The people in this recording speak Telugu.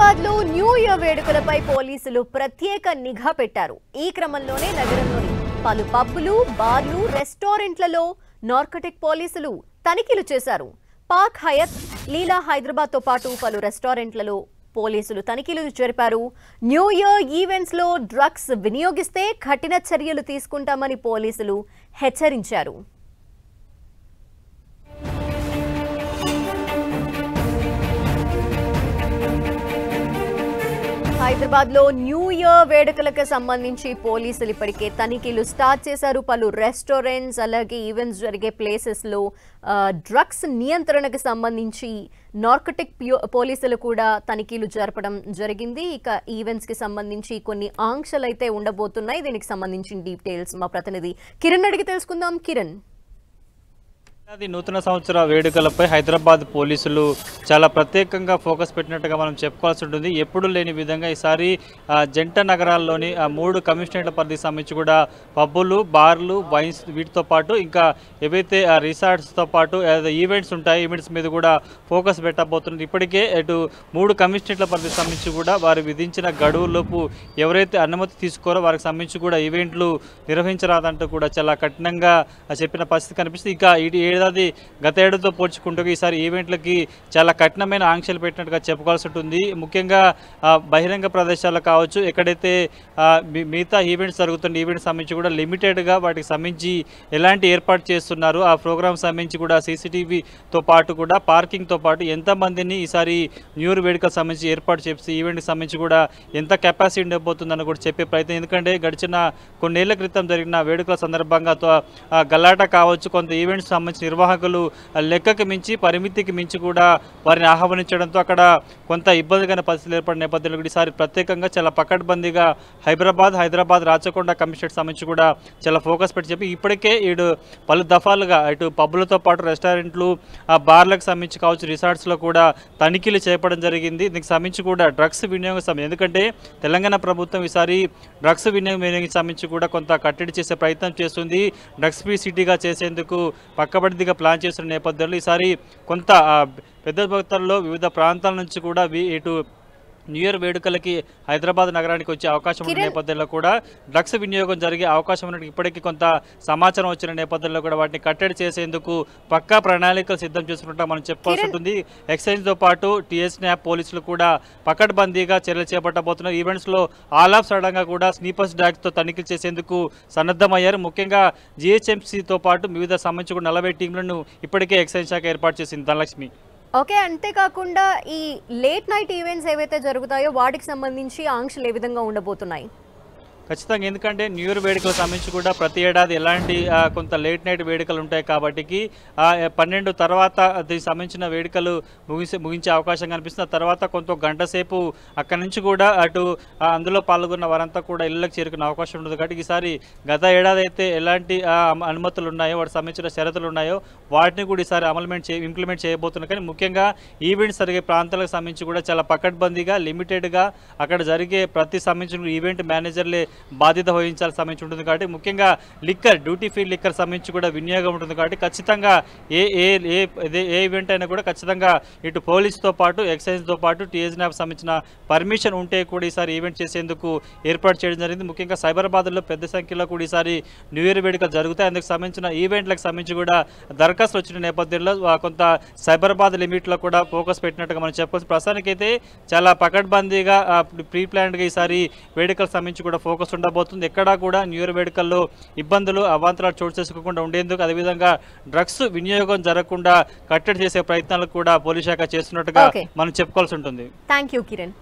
హైదరాబాద్ లో న్యూ ఇయర్ వేడుకలపై పోలీసులు ప్రత్యేక నిఘా పెట్టారు. ఈ క్రమంలోనే నగరంలోని పలు పబ్బులు, బార్లు, రెస్టారెంట్లలో నార్కోటిక్ పోలీసులు తనిఖీలు చేశారు. పార్క్ హయత్, లీలా హైదరాబాద్ తో పాటు పలు రెస్టారెంట్లలో పోలీసులు తనిఖీలు జరిపారు. న్యూ ఇయర్ ఈవెంట్స్ లో డ్రగ్స్ వినియోగిస్తే కఠిన చర్యలు తీసుకుంటామని పోలీసులు హెచ్చరించారు. హైదరాబాద్ లో న్యూ ఇయర్ వేడుకలకు సంబంధించి పోలీసులు ఇప్పటికే తనిఖీలు స్టార్ట్ చేశారు. పలు రెస్టారెంట్స్ అలాగే ఈవెంట్స్ జరిగే ప్లేసెస్ లో డ్రగ్స్ నియంత్రణకు సంబంధించి నార్కోటిక్ పోలీసులు కూడా తనిఖీలు జరపడం జరిగింది. ఇక ఈవెంట్స్ కి సంబంధించి కొన్ని ఆంక్షలు అయితే ఉండబోతున్నాయి. దీనికి సంబంధించిన డీటెయిల్స్ మా ప్రతినిధి కిరణ్ అడిగి తెలుసుకుందాం. కిరణ్, నూతన సంవత్సర వేడుకలపై హైదరాబాద్ పోలీసులు చాలా ప్రత్యేకంగా ఫోకస్ పెట్టినట్టుగా మనం చెప్పుకోవాల్సి ఉంటుంది. ఎప్పుడు లేని విధంగా ఈసారి జంట నగరాల్లోని 3 కమిషనరేట్ల పరిధికి సంబంధించి కూడా పబ్బులు, బార్లు, వైన్స్ వీటితో పాటు ఇంకా ఏవైతే రిసార్ట్స్తో పాటు ఈవెంట్స్ ఉంటాయి, ఈవెంట్స్ మీద కూడా ఫోకస్ పెట్టబోతున్నారు. ఇప్పటికే ఇటు 3 కమిషనరేట్ల పరిధికి సంబంధించి కూడా వారు విధించిన గడువులోపు ఎవరైతే అనుమతి తీసుకోరో వారికి సంబంధించి కూడా ఈవెంట్లు నిర్వహించరాదంటూ కూడా చాలా కఠినంగా చెప్పిన పరిస్థితి కనిపిస్తుంది. ఇక గత ఏడాదితో పోల్చుకుంటూ ఈసారి ఈవెంట్లకి చాలా కఠినమైన ఆంక్షలు పెట్టినట్టుగా చెప్పుకోవాల్సి ఉంటుంది. ముఖ్యంగా బహిరంగ ప్రదేశాలు కావచ్చు, ఎక్కడైతే మిగతా ఈవెంట్స్ జరుగుతున్న ఈవెంట్స్ సంబంధించి కూడా లిమిటెడ్గా వాటికి సంబంధించి ఎలాంటి ఏర్పాటు చేస్తున్నారు, ఆ ప్రోగ్రామ్ సంబంధించి కూడా సీసీటీవీతో పాటు కూడా పార్కింగ్తో పాటు ఎంతమందిని ఈసారి న్యూ ఇయర్ వేడుకలకు సంబంధించి ఏర్పాటు చేసి ఈవెంట్కి సంబంధించి కూడా ఎంత కెపాసిటీ ఉండబోతుందని కూడా చెప్పే ప్రయత్నం. ఎందుకంటే గడిచిన కొన్నేళ్ల క్రితం జరిగిన వేడుకల సందర్భంగా గలాట కావచ్చు, కొంత ఈవెంట్స్ సంబంధించిన నిర్వాహకులు లెక్కకి మించి పరిమితికి మించి కూడా వారిని ఆహ్వానించడంతో అక్కడ కొంత ఇబ్బందికర పరిస్థితులు ఏర్పడిన నేపథ్యంలో ఈసారి ప్రత్యేకంగా చాలా పకడ్బందీగా హైదరాబాద్ రాచకొండ కమిషనరేట్ సంబంధించి కూడా చాలా ఫోకస్ పెట్టి చెప్పి ఇప్పటికే పలు దఫాలుగా ఇటు పబ్బులతో పాటు రెస్టారెంట్లు, బార్లకు సంబంధించి కావచ్చు, రిసార్ట్స్లో కూడా తనిఖీలు చేపడం జరిగింది. దీనికి సంబంధించి కూడా డ్రగ్స్ వినియోగం సంబంధించి ఎందుకంటే తెలంగాణ ప్రభుత్వం ఈసారి డ్రగ్స్ వినియోగం సంబంధించి కూడా కొంత కట్టడి చేసే ప్రయత్నం చేస్తుంది. డ్రగ్స్ ఫ్రీ సిటీగా చేసేందుకు పక్కబడిదిగా ప్లాన్ చేస్తున్న నేపథ్యంలో ఈసారి కొంత పెద్ద భక్తుల్లో వివిధ ప్రాంతాల నుంచి కూడా ఇటు న్యూ ఇయర్ వేడుకలకి హైదరాబాద్ నగరానికి వచ్చే అవకాశం ఉన్న నేపథ్యంలో కూడా డ్రగ్స్ వినియోగం జరిగే అవకాశం ఉన్నట్టు ఇప్పటికీ కొంత సమాచారం వచ్చిన నేపథ్యంలో కూడా వాటిని కట్టడి చేసేందుకు పక్కా ప్రణాళికలు సిద్ధం చేసుకుంటా మనం చెప్పుకోవాల్సి ఉంటుంది. ఎక్సైజ్తో పాటు టీఎస్ఎన్ఏ పోలీసులు కూడా పకడ్బందీగా చర్యలు చేపట్టబోతున్నారు. ఈవెంట్స్లో ఆల్ ఆఫ్ సడన్గా కూడా స్నీపర్స్ డాగ్తో తనిఖీలు చేసేందుకు సన్నద్ధమయ్యారు. ముఖ్యంగా జీహెచ్ఎంసీతో పాటు వివిధ సంబంధించి కూడా 40 టీంలను ఇప్పటికే ఎక్సైజ్ శాఖ ఏర్పాటు చేసింది. ధనలక్ష్మి. ఓకే, అంతేకాకుండా ఈ లేట్ నైట్ ఈవెంట్స్ ఏవైతే జరుగుతాయో వాటికి సంబంధించి ఆంక్షలు ఏ విధంగా ఉండబోతున్నాయి? ఖచ్చితంగా, ఎందుకంటే న్యూ ఇయర్ వేడుకలకు సంబంధించి కూడా ప్రతి ఏడాది ఎలాంటి కొంత లేట్ నైట్ వేడుకలు ఉంటాయి కాబట్టి 12 తర్వాత దీనికి సంబంధించిన వేడుకలు ముగించే అవకాశం కనిపిస్తుంది. ఆ తర్వాత కొంత గంట సేపు అక్కడి నుంచి కూడా అటు అందులో పాల్గొన్న వారంతా కూడా ఇళ్ళకి చేరుకునే అవకాశం ఉంటుంది. కాబట్టి ఈసారి గత ఏడాది అయితే ఎలాంటి అనుమతులు ఉన్నాయో, వాటికి సంబంధించిన షరతులు ఉన్నాయో వాటిని కూడా ఈసారి ఇంప్లిమెంట్ చేయబోతున్నారు. కానీ ముఖ్యంగా ఈవెంట్స్ జరిగే ప్రాంతాలకు సంబంధించి కూడా చాలా పకడ్బందీగా లిమిటెడ్గా అక్కడ జరిగే ప్రతి సంబంధించిన ఈవెంట్ మేనేజర్లే బాధ్యత వహించాల్సి సంబంధించి ఉంటుంది. కాబట్టి ముఖ్యంగా డ్యూటీ ఫ్రీ లిక్కర్ సంబంధించి కూడా వినియోగం ఉంటుంది. కాబట్టి ఖచ్చితంగా ఏ ఈవెంట్ అయినా కూడా ఖచ్చితంగా ఇటు పోలీసుతో పాటు ఎక్సైజ్తో పాటు టీఎస్ఎన్ఏ సంబంధించిన పర్మిషన్ ఉంటే కూడా ఈసారి ఈవెంట్ చేసేందుకు ఏర్పాటు చేయడం జరిగింది. ముఖ్యంగా సైబరాబాద్లో పెద్ద సంఖ్యలో కూడా ఈసారి న్యూ ఇయర్ వేడుకలు జరుగుతాయి. అందుకు సంబంధించిన ఈవెంట్లకు సంబంధించి కూడా దరఖాస్తులు వచ్చిన నేపథ్యంలో కొంత సైబరాబాద్ లిమిట్లో కూడా ఫోకస్ పెట్టినట్టుగా మనం చెప్పవచ్చు. ప్రస్తుతానికైతే చాలా పకడ్బందీగా ప్రీ ప్లాన్డ్గా ఈసారి వేడుకలకు సంబంధించి కూడా ఫోకస్ ఉండబోతుంది. ఎక్కడా కూడా న్యూ ఇయర్ వేడుకల్లో ఇబ్బందులు అవాంతరాలు చోటు చేసుకోకుండా ఉండేందుకు, అదేవిధంగా డ్రగ్స్ వినియోగం జరగకుండా కట్టడి చేసే ప్రయత్నాలు కూడా పోలీస్ శాఖ చేస్తున్నట్టుగా మనం చెప్పుకోవాల్సి ఉంటుంది. Thank you Kiran.